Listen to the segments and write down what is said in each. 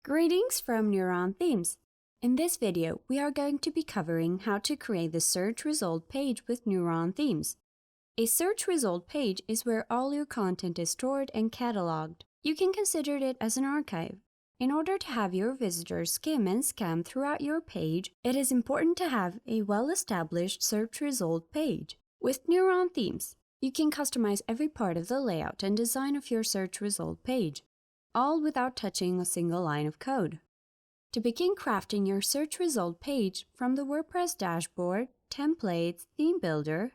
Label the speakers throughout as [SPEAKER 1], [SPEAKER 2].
[SPEAKER 1] Greetings from NeuronThemes. In this video, we are going to be covering how to create the search result page with NeuronThemes. A search result page is where all your content is stored and cataloged. You can consider it as an archive. In order to have your visitors skim and scan throughout your page, it is important to have a well-established search result page. With NeuronThemes, you can customize every part of the layout and design of your search result page, all without touching a single line of code. To begin crafting your search result page from the WordPress dashboard, templates, theme builder,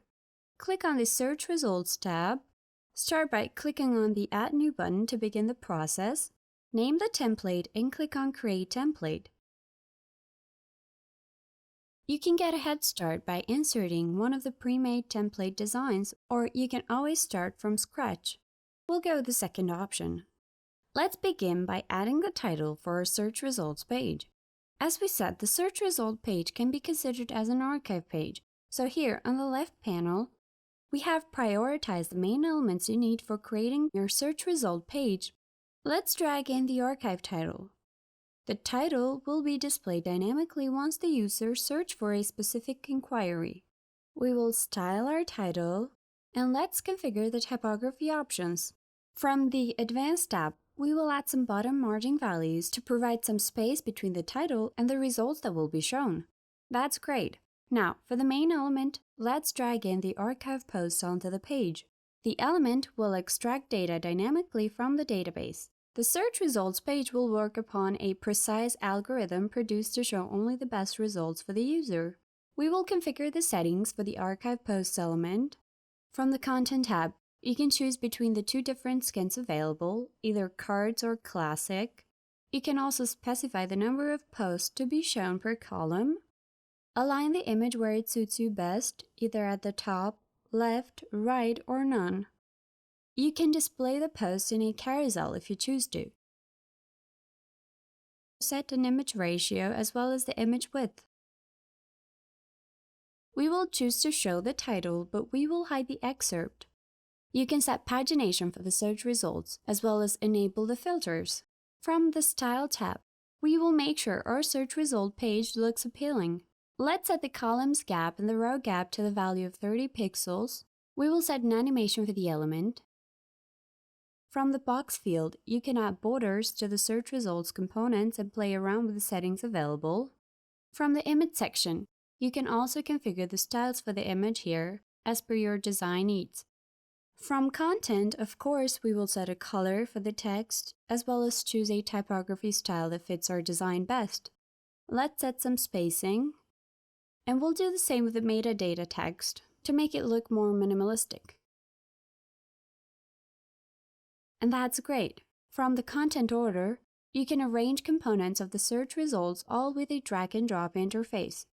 [SPEAKER 1] click on the Search Results tab. Start by clicking on the Add New button to begin the process. Name the template and click on Create Template. You can get a head start by inserting one of the pre-made template designs, or you can always start from scratch. We'll go with the second option. Let's begin by adding the title for our search results page. As we said, the search result page can be considered as an archive page. So here on the left panel, we have prioritized the main elements you need for creating your search result page. Let's drag in the archive title. The title will be displayed dynamically once the user searches for a specific inquiry. We will style our title, and let's configure the typography options. From the Advanced tab, we will add some bottom margin values to provide some space between the title and the results that will be shown. That's great. Now, for the main element, let's drag in the archive post onto the page. The element will extract data dynamically from the database. The search results page will work upon a precise algorithm produced to show only the best results for the user. We will configure the settings for the archive posts element. From the Content tab, you can choose between the two different skins available, either cards or classic. You can also specify the number of posts to be shown per column. Align the image where it suits you best, either at the top, left, right, or none. You can display the posts in a carousel if you choose to. Set an image ratio as well as the image width. We will choose to show the title, but we will hide the excerpt. You can set pagination for the search results, as well as enable the filters. From the Style tab, we will make sure our search result page looks appealing. Let's set the columns gap and the row gap to the value of 30 pixels. We will set an animation for the element. From the box field, you can add borders to the search results components and play around with the settings available. From the image section, you can also configure the styles for the image here, as per your design needs. From content, of course, we will set a color for the text, as well as choose a typography style that fits our design best. Let's set some spacing, and we'll do the same with the metadata text to make it look more minimalistic. And that's great. From the content order, you can arrange components of the search results all with a drag and drop interface.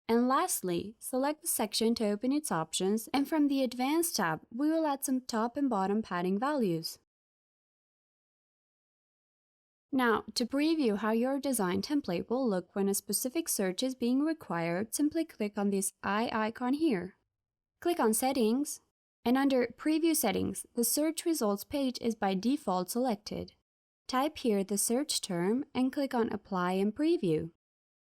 [SPEAKER 1] And lastly, select the section to open its options, and from the Advanced tab, we will add some top and bottom padding values. Now, to preview how your design template will look when a specific search is being required, simply click on this eye icon here. Click on Settings, and under Preview Settings, the search results page is by default selected. Type here the search term and click on Apply and Preview.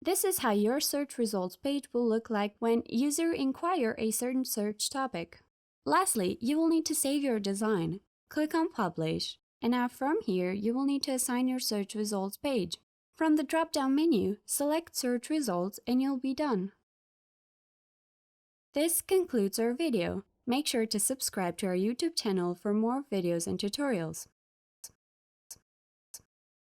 [SPEAKER 1] This is how your search results page will look like when users inquire a certain search topic. Lastly, you will need to save your design. Click on Publish, and now from here, you will need to assign your search results page. From the drop-down menu, select Search Results and you'll be done. This concludes our video. Make sure to subscribe to our YouTube channel for more videos and tutorials.